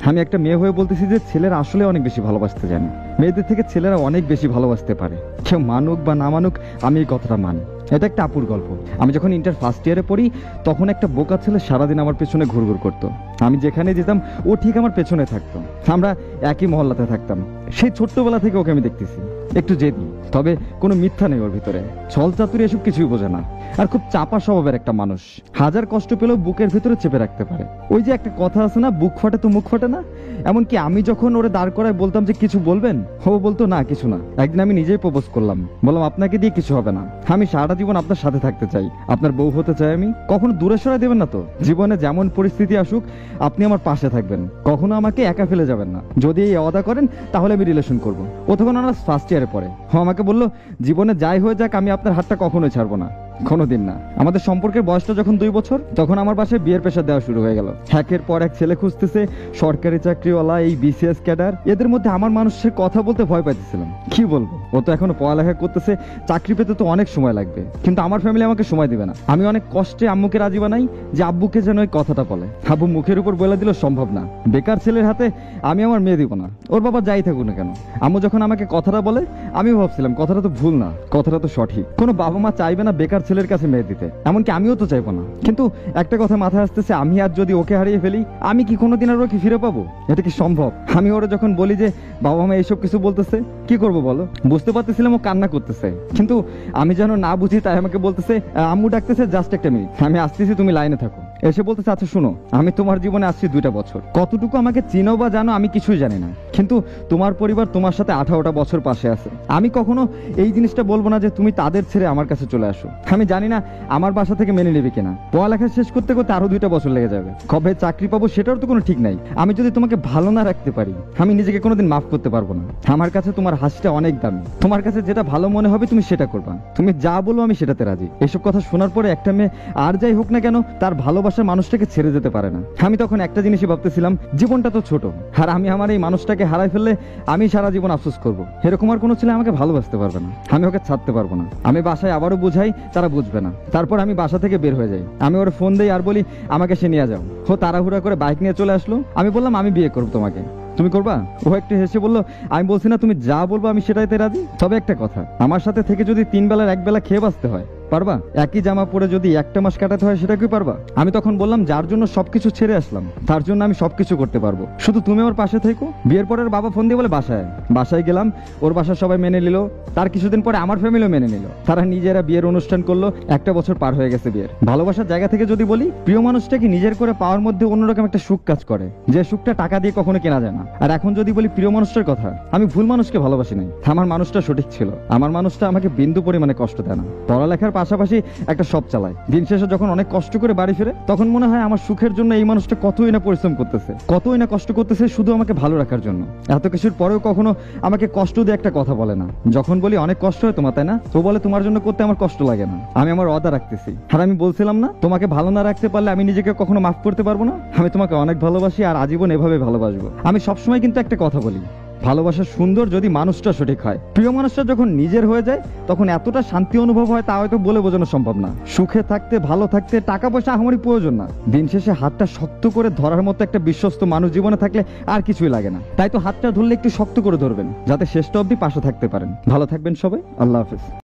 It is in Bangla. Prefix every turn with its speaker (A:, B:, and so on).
A: আমি একটা মেয়ে হয়ে বলতেছি যে ছেলেরা আসলে অনেক বেশি ভালোবাসতে জানে, মেয়েদের থেকে ছেলেরা অনেক বেশি ভালোবাসতে পারে। কেউ মানুক বা না মানুক, আমি এই কথাটা মানি। এটা একটা আপুর গল্প। আমি যখন ইন্টার ফার্স্ট ইয়ারে পড়ি, তখন একটা বোকা ছেলে সারাদিন আমার পেছনে ঘুরঘুর করতো। আমি যেখানে যেতাম ও ঠিক আমার পেছনে থাকতো। আমরা একই মহল্লাতে থাকতাম। সেই ছোট্টবেলা থেকে ওকে আমি দেখতেছি। একটু জেদি, তবে কোনো মিথ্যা নেই ওর ভিতরে। ছল চাতুরি এসব কিছুই বোঝে না, আর খুব চাপা স্বভাবের একটা মানুষ। হাজার কষ্ট পেলেও বুকের ভিতরে চেপে রাখতে পারে। ওই যে একটা কথা আছে না, বুক ফাটে তো মুখ ফাটে না। এমনকি আমি যখন ওরে দাঁড় করায় বলতাম যে কিছু বলবেন, ও বলতো না কিছু না। একদিন আমি নিজেই প্রপোজ করলাম, বললাম আপনাকে দিয়ে কিছু হবে না, আমি সারাটা জীবন আপনার সাথে থাকতে চাই, আপনার বউ হতে চাই আমি। কখনো দূরে সরাই দেবেন না তো। জীবনে যেমন পরিস্থিতি আসুক আপনি আমার পাশে থাকবেন, কখনো আমাকে একা ফেলে যাবেন না। যদি এই ওয়াদা করেন তাহলে আমি রিলেশন করবো। ও তখন অনার্স ফার্স্ট ইয়ারে পড়ে। ও আমাকে বললো জীবনে যাই হয়ে যাক আমি আপনার হাতটা কখনোই ছাড়বো না, কোনোদিন না। আমাদের সম্পর্কের বয়সটা যখন 2 বছর, তখন আমার বাসায় বিয়ের প্রেশার দেওয়া শুরু হয়ে গেল। একের পর এক ছেলে খুঁজতেছে, সরকারি চাকরিওয়ালা, এই বিসিএস ক্যাডার। এদের মধ্যে আমার মানুষের কথা বলতে ভয় পাইতেছিলাম। কি বলবো, ও তো এখনো পড়ালেখা করতেছে, চাকরি পেতে তো অনেক সময় লাগবে। কিন্তু আমার ফ্যামিলি আমাকে সময় দিবে না। আমি অনেক কষ্টে আম্মুকে রাজি বানাই যে আব্বুকে যেন এই কথাটা বলে। আব্বু মুখের উপর বলে দিল সম্ভব না, বেকার ছেলের হাতে আমি আমার মেয়ে দিব না, ওর বাবা যাই থাকুক না কেন। আম্মু যখন আমাকে কথাটা বলে, আমি ভাবছিলাম কথাটা তো ভুল না, কথাটা তো সঠিক। কোনো বাবা মা চাইবে না বেকার ছেলের কাছে মেয়ে দিতে, এমনকি আমিও তো চাইবো না। কিন্তু একটা কথা মাথায় আসতেছে, আমি আর যদি ওকে হারিয়ে ফেলি, আমি কি কোনোদিন আর ওকে ফিরে পাবো? এটা কি সম্ভব? আমি ওরা যখন বলি যে বাবা মা এইসব কিছু বলতেছে, কি করব বলো? বুঝতে পারতেছিলাম ও কান্না করতেছে, কিন্তু আমি যেন না বুঝি তাই আমাকে বলতেছে আম্মু ডাকতেছে, জাস্ট একটা মিনিট, আমি আসতেছি, তুমি লাইনে থাকো। এসে বলতেছে আচ্ছা শুনো, আমি তোমার জীবনে আসছি 2টা বছর, কতটুকু আমাকে চিনো বা জানো আমি কিছুই জানি না, কিন্তু তোমার পরিবার তোমার সাথে 18টা বছর পাশে আছে। আমি কখনো এই জিনিসটা বলবো না যে তুমি তাদের ছেড়ে আমার কাছে চলে আসো। আমি জানি না আমার বাসা থেকে মেনে নেবে কিনা। পড়ালেখা শেষ করতে করতে আরো 2টা বছর লেগে যাবে। কবে চাকরি পাবো সেটার তো কোনো ঠিক নাই। আমি যদি তোমাকে ভালো না রাখতে পারি, আমি নিজেকে কোনোদিন মাফ করতে পারবো না। আমার কাছে তোমার হাসিটা অনেক দামি। তোমার কাছে যেটা ভালো মনে হবে তুমি সেটা করবা। তুমি যা বলো আমি সেটাতে রাজি। এসব কথা শোনার পরে একটা মেয়ে আর যাই হোক না কেন তার ভালোবাসার মানুষটাকে ছেড়ে যেতে পারে না। আমি তখন একটা জিনিসই ভাবতেছিলাম, জীবনটা তো ছোট, আর আমি আমার এই মানুষটাকে হারাই ফেললে আমি সারা জীবন আফসোস করবো। এরকম আর কোনো ছেলে আমাকে ভালোবাসতে পারবে না, আমি ওকে ছাড়তে পারবো না। আমি বাসায় আবারও বুঝাই, তারা বুঝবে না। তারপর আমি বাসা থেকে বের হয়ে যাই। আমি ওর ফোন দেই আর বলি আমাকে সে নিয়ে যাও। ও তাড়াহুড়া করে বাইক নিয়ে চলে আসলো। আমি বললাম আমি বিয়ে করবো তোমাকে, তুমি করবা? ও একটু হেসে বললো আমি বলছি না তুমি যা বলবো আমি সেটাইতে রাজি। তবে একটা কথা, আমার সাথে থেকে যদি 3 বেলার 1 বেলা খেয়ে বাঁচতে হয় পারবা? একই জামা পরে যদি 1টা মাস কাটাতে হয় সেটা কি পারবা? আমি তখন বললাম যার জন্য সবকিছু ছেড়ে আসলাম তার জন্য আমি সবকিছু করতে পারবো, শুধু তুমি আমার পাশে থেকো। বিয়ের পরের বাবা ফোন দিয়ে বলে বাসায় গেলাম। ওর বাসার সবাই মেনে নিল। তার কিছুদিন পরে আমার ফ্যামিলিও মেনে নিল। তারা নিজেরা বিয়ের অনুষ্ঠান করলো। 1টা বছর পার হয়ে গেছে বিয়ের। ভালোবাসার জায়গা থেকে যদি বলি, প্রিয় মানুষটাকে নিজের করে পাওয়ার মধ্যে অন্যরকম একটা সুখ কাজ করে, যে সুখটা টাকা দিয়ে কখনো কেনা যায় না। আর এখন যদি বলি প্রিয় মানুষটার কথা, আমি ভুল মানুষকে ভালোবাসি নাই। আমার মানুষটা সঠিক ছিল। আমার মানুষটা আমাকে বিন্দু পরিমাণে কষ্ট দেয় না। পড়ালেখার পাশাপাশি একটা সব চালায়। দিন শেষে যখন অনেক কষ্ট করে বাড়ি ফিরে, তখন মনে হয় আমার সুখের জন্য এই মানুষটা কতই না পরিশ্রম করতেছে, কতই না কষ্ট করতেছে শুধু আমাকে ভালো রাখার জন্য। এত কিছুর পরেও কখনো আমাকে কষ্ট দিয়ে একটা কথা বলে না। যখন বলি অনেক কষ্ট হয় তোমার, তাই না? তো বলে তোমার জন্য করতে আমার কষ্ট লাগে না। আমি আমার ওয়াদা রাখতেছি। আর আমি বলছিলাম না, তোমাকে ভালো না রাখতে পারলে আমি নিজেকে কখনো মাফ করতে পারবো না। আমি তোমাকে অনেক ভালোবাসি আর আজীবন এভাবে ভালোবাসবো। আমি সবসময় কিন্তু একটা কথা বলি, ভালোবাসা সুন্দর যদি মানুষটা সঠিক হয়। প্রিয় মানুষটা যখন নিজের হয়ে যায় তখন এতটা শান্তি অনুভব হয় তা হয়তো বলে বোঝানো সম্ভব না। সুখে থাকতে, ভালো থাকতে টাকা পয়সা আমারই প্রয়োজন না। দিন শেষে হাতটা শক্ত করে ধরার মতো একটা বিশ্বস্ত মানুষ জীবনে থাকলে আর কিছুই লাগে না। তাই তো হাতটা ধরলে একটু শক্ত করে ধরবেন, যাতে শেষটা অবধি পাশে থাকতে পারেন। ভালো থাকবেন সবাই, আল্লাহ হাফেজ।